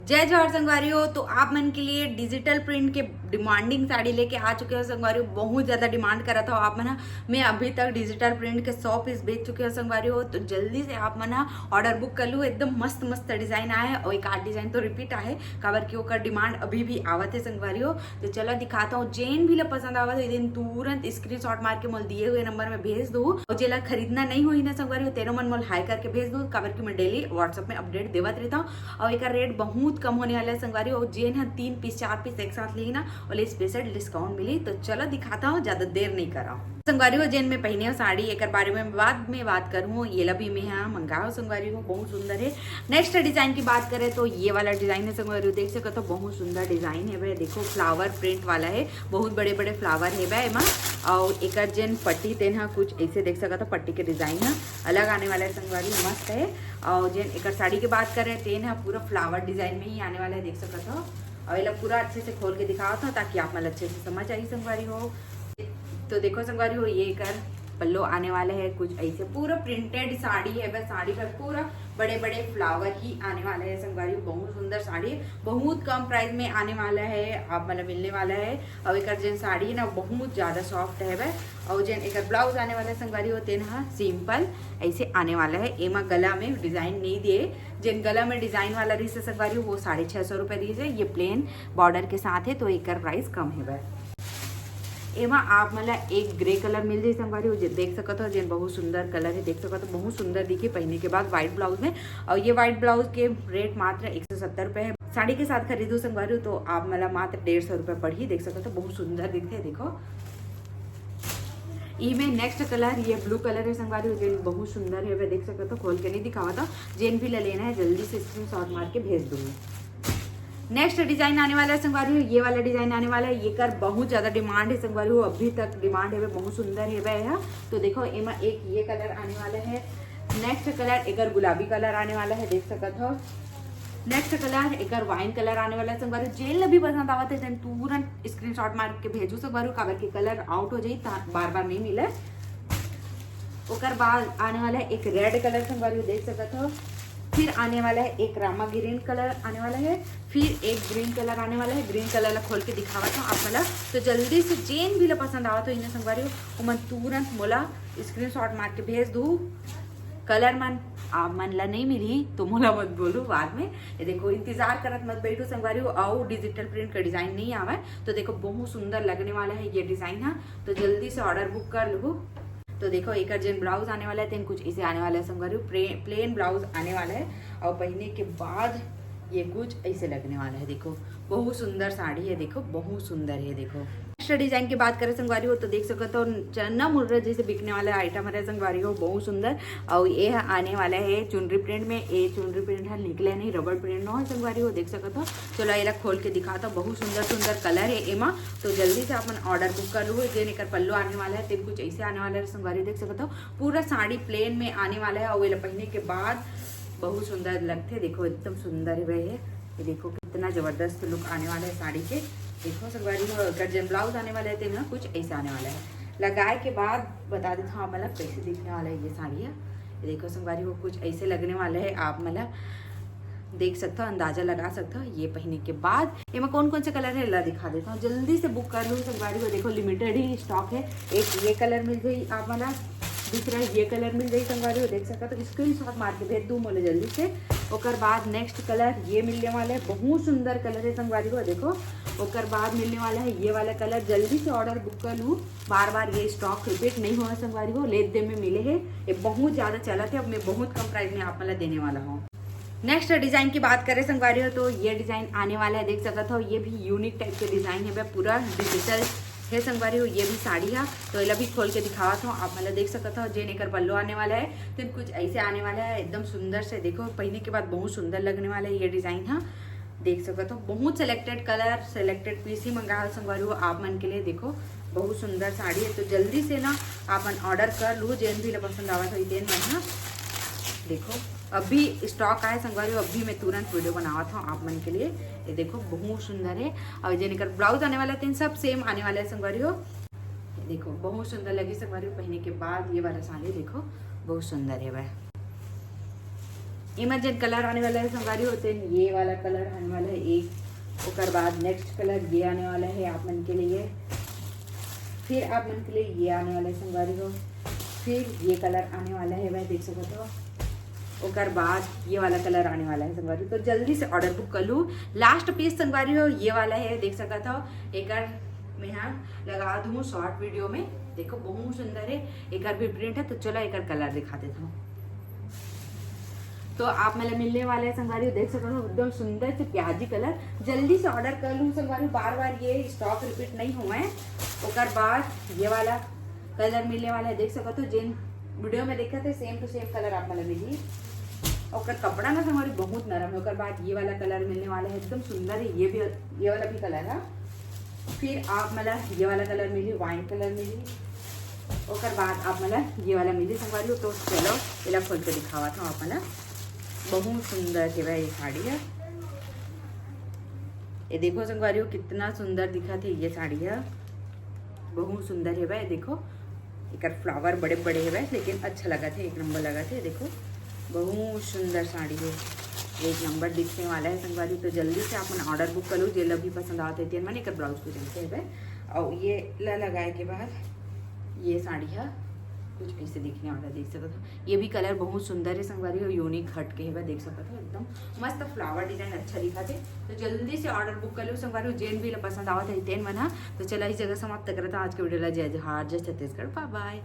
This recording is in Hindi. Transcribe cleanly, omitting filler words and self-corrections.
जय जवाहर संगवारी। तो आप मन के लिए डिजिटल प्रिंट के डिमांडिंग साड़ी लेके आ चुके हो संगवारी। बहुत ज्यादा डिमांड करा था आप मना। मैं अभी तक डिजिटल प्रिंट के 100 पीस बेच चुके हो संगवारी। तो जल्दी से आप मना ऑर्डर बुक कर लो। एकदम मस्त मस्त डिजाइन आए और एक आध डिजाइन तो रिपीट आए काबर की ओकर डिमांड अभी भी आवत है संगवारी। तो चलो दिखाता हूँ। जेन भी पसंद आवत है दिन तुरंत स्क्रीनशॉट मार के मोल दिए हुए नंबर में भेज दो। और जेला खरीदना नहीं हुई ना संगवारी तेरो मन मोल हाई करके भेज दो काबर की मैं डेली व्हाट्सएप में अपडेट देवत रहता हूँ। और एक रेट बहुत कम होने वाला है संगवारी। और जेन है 3 पीस 4 पीस एक साथ लेगी ना और स्पेशल डिस्काउंट मिली। तो चलो दिखाता हूँ, ज्यादा देर नहीं करा संगवारी हो। जेन में पहने हो साड़ी एक बारे में बाद में बात करूँ। ये लभी में यहाँ मंगाओ संगवारी हो, बहुत सुंदर है। नेक्स्ट डिजाइन की बात करें तो ये वाला डिजाइन है संगवारी हो। देख सको तो बहुत सुंदर डिजाइन है भाई। देखो फ्लावर प्रिंट वाला है, बहुत बड़े बड़े फ्लावर है भाई एमा। और एक जेन पट्टी तेन कुछ ऐसे देख सका तो पट्टी के डिजाइन है अलग आने वाला है संगवारी, मस्त है। और जेन एक साड़ी की बात करें तेन है पूरा फ्लावर डिजाइन में ही आने वाला है, देख सकते हो। और ये पूरा अच्छे से खोल के दिखाओ था ताकि आप मतलब अच्छे से समझ आई संगवारी हो। तो देखो संगवारी हो ये कर पल्लो आने वाले है कुछ ऐसे पूरा प्रिंटेड साड़ी है। बस साड़ी पर पूरा बड़े बड़े फ्लावर ही आने वाले हैं संगवारी। बहुत सुंदर साड़ी, बहुत कम प्राइस में आने वाला है आप मतलब मिलने वाला है। और एक जेन साड़ी है ना बहुत ज्यादा सॉफ्ट है वह। और जेन एक ब्लाउज आने वाला है संगवारी होते ना सिंपल ऐसे आने वाला है। एमा गला में डिजाइन नहीं दिए, जिन गला में डिजाइन वाला रही से संगवारी वो 650 रुपए दीजिए। ये प्लेन बॉर्डर के साथ है तो एक प्राइस कम है वह। एमा आप मतलब एक ग्रे कलर मिल जाए संगवारी हो, देख सकते हो जेन बहुत सुंदर कलर है। देख सकते हो बहुत सुंदर दिखी पहनने के बाद व्हाइट ब्लाउज में। और ये व्हाइट ब्लाउज के रेट मात्र 170 रुपए है। साड़ी के साथ खरीदो संगवारी तो आप मतलब मात्र 150 रुपए पड़ी। देख सकते हो बहुत सुंदर दिखते है। देखो में नेक्स्ट कलर ये ब्लू कलर है संगवारी हो, जेन बहुत सुंदर है। देख सकते हो खोल के नहीं दिखावा था। जेन भी ले लेना है जल्दी से स्क्रीनशॉट मार के भेज दूंगी। नेक्स्ट डिजाइन आने वाला है संगवारी हो, ये वाला डिजाइन आने वाला है। ये कर बहुत ज्यादा डिमांड है संगवारी हो, अभी तक डिमांड है, बहुत सुंदर है वह। तो देखो एमा एक ये कलर आने वाला है। नेक्स्ट कलर एक गुलाबी कलर आने वाला है, देख सकते हो। नेक्स्ट कलर एक वाइन कलर आने वाला है संगवारी। जेल भी पसंद आवत है तुरंत स्क्रीनशॉट मार के भेजू संगवारी काबर के कलर आउट हो जाए बार बार नहीं मिले। ओकर बाद आने वाला है एक रेड कलर संगवारी देख सकते हो। फिर आने वाला है एक रामा ग्रीन कलर आने वाला है। फिर एक ग्रीन कलर आने वाला है। ग्रीन कलर ला खोल के दिखावा था आप मला। तो जल्दी से जेन भी ला पसंद आवा तो इन्हें संगवारी हो मन तुरंत मोला स्क्रीनशॉट मार के भेज दू। कलर मन आप मन ला नहीं मिली तो मोला मत बोलू बाद में। ये देखो इंतजार करत मत बैठो संगवारी हो। आओ डिजिटल प्रिंट का डिजाइन नहीं आवा तो देखो बहुत सुंदर लगने वाला है ये डिजाइन है। तो जल्दी से ऑर्डर बुक कर लो। तो देखो एक जेन ब्लाउज आने वाला है तेन कुछ इसे आने वाला है संगवारी। प्लेन ब्लाउज आने वाला है और पहनने के बाद ये कुछ ऐसे लगने वाला है। देखो बहुत सुंदर साड़ी है, देखो बहुत सुंदर है। देखो नेक्स्ट डिजाइन की बात करें संगवारी हो तो देख सकते हो चन्ना मुर्रा जैसे बिकने वाला आइटम है संगवारी हो, बहुत सुंदर। और ये आने वाला है चुनरी प्रिंट में। ये चुनरी प्रिंट है निकले नहीं, रबड़ प्रिंट न हो संगवारी हो, देख सकते हो। चलो ये खोल के दिखाता हूँ, बहुत सुंदर सुंदर कलर है एमा। तो जल्दी से अपन ऑर्डर बुक कर लो। जेन एक पल्लू आने वाला है तेन कुछ ऐसे आने वाला है संगवारी, देख सकते हो। पूरा साड़ी प्लेन में आने वाला है और ये पहनने के बाद बहुत सुंदर लगते। देखो एकदम सुंदर है भाई। ये देखो कितना जबरदस्त लुक आने वाला है साड़ी के। देखो संगवारी गर्जन ब्लाउज आने वाला है तेना कुछ ऐसा आने वाला है। लगाए के बाद बता देता हूँ मतलब कैसे दिखने वाला है ये साड़ी है। देखो संगवारी को कुछ ऐसे लगने वाला है, आप मतलब देख सकते हो, अंदाजा लगा सकते हो। ये पहनने के बाद ये मैं कौन कौन से कलर है ला दिखा देता हूँ। जल्दी से बुक कर लो संगवारी को। देखो लिमिटेड ही स्टॉक है। एक ये कलर मिल जाए आप मतलब, दूसरा ये कलर मिल जाए संगवारी हो, देख सकते हो। तो स्क्रीनशॉट मार के भेज दूँ बोले जल्दी से। ओकर बाद नेक्स्ट कलर ये मिलने वाला है, बहुत सुंदर कलर है संगवारी को। देखो ओकर बाद मिलने वाला है ये वाला कलर। जल्दी से ऑर्डर बुक कर लूँ, बार बार ये स्टॉक रिपीट नहीं हुआ संगवारी को। लेट दे में मिले है, ये बहुत ज्यादा चला थे। अब मैं बहुत कम प्राइस में आप मतलब देने वाला हूँ। नेक्स्ट डिजाइन की बात करें संगवारी हो तो ये डिजाइन आने वाला है, देख सकते हो। ये भी यूनिक टाइप के डिजाइन है, पूरा डिजिटल है संगवारी हो। ये भी साड़ी है तो ये भी खोल के दिखावा था आप मतलब, देख सकते हो। जेन एक पल्लू आने वाला है तो कुछ ऐसे आने वाला है एकदम सुंदर से। देखो पहनने के बाद बहुत सुंदर लगने वाला है ये डिजाइन है, देख सकते हो। बहुत सिलेक्टेड कलर सिलेक्टेड पीस ही मंगा संगवारी हो आप मन के लिए। देखो बहुत सुंदर साड़ी है तो जल्दी से ना आप मन ऑर्डर कर लो। जेन भी पसंद आवा तो तेन मन है। देखो अभी स्टॉक आया संगवारी, अभी मैं तुरंत वीडियो बनावा था आप मन के लिए। ये देखो बहुत सुंदर है। और जेन कर ब्लाउज आने वाला है सब सेम आने वाला है संगवारी हो। देखो बहुत सुंदर लगी संगवारी हो पहनने के बाद ये वाला साड़ी। देखो बहुत सुंदर है वह। इमा जेन कलर आने वाला है संगवारी होते हैं, ये वाला कलर आने वाला है एक, उसके बाद नेक्स्ट कलर ये आने वाला है आप मन के लिए, फिर आप मन के लिए ये आने वाला है संगवारी हो, फिर ये कलर आने वाला है वह देख सकते हो, उसके बाद ये वाला कलर आने वाला है संगवारी। तो जल्दी से ऑर्डर बुक कर लूँ। लास्ट पीस संगवारी हो ये वाला है देख सकते हो, एक मैं यहाँ लगा दूँ शॉर्ट वीडियो में, देखो बहुत सुंदर है, एक भी प्रिंट है। तो चलो एक कलर दिखा देता हूँ। तो आप मतलब मिलने वाले हैं संगवारी देख सकते हो, एकदम सुंदर से प्याजी कलर। जल्दी से ऑर्डर कर लूँ संगवारी, बार बार ये स्टॉक रिपीट नहीं हुआ है। उसके बाद ये वाला कलर मिलने वाला है देख सकते हो, जिन वीडियो में देखा थे सेम टू सेम कलर आप मतलब मिली। और कपड़ा ना संगवारी बहुत नरम है। उसके बाद ये वाला कलर मिलने वाला है, एकदम सुंदर है, ये वाला भी कलर है। फिर आप मतलब ये वाला कलर मिली, वाइन कलर मिली, उसके बाद आप मतलब ये वाला मिली संगवारी हो। तो चलो इला खोल के दिखावा था आप मतलब, बहुत सुंदर है भाई ये साड़ी है। ये देखो संगवारी हो कितना सुंदर दिखा थे ये साड़ी है, बहुत सुंदर है भाई। देखो एक फ्लावर बड़े बड़े है भाई, लेकिन अच्छा लगा थे, एक नंबर लगा थे। देखो बहुत सुंदर साड़ी है, एक नंबर दिखने वाला है संगवारी। तो जल्दी से आप ऑर्डर बुक कर लो, जो भी पसंद आते थे मैंने एक ब्लाउज को चलते हैं भाई। और ये लगाए के बाद ये साड़ी है कुछ ऐसे दिखने वाला देख सकते हो। ये भी कलर बहुत सुंदर है संगवारी और यूनिक हट के है देख सकते हो, एकदम मस्त फ्लावर डिजाइन अच्छा दिखा थे। तो जल्दी से ऑर्डर बुक कर लो संगवारी, जेन भी पसंद आवा था तेन मना। तो चला इस जगह समाप्त करता आज के वीडियो ला। जय जोहार, जय छत्तीसगढ़, बाय बाय।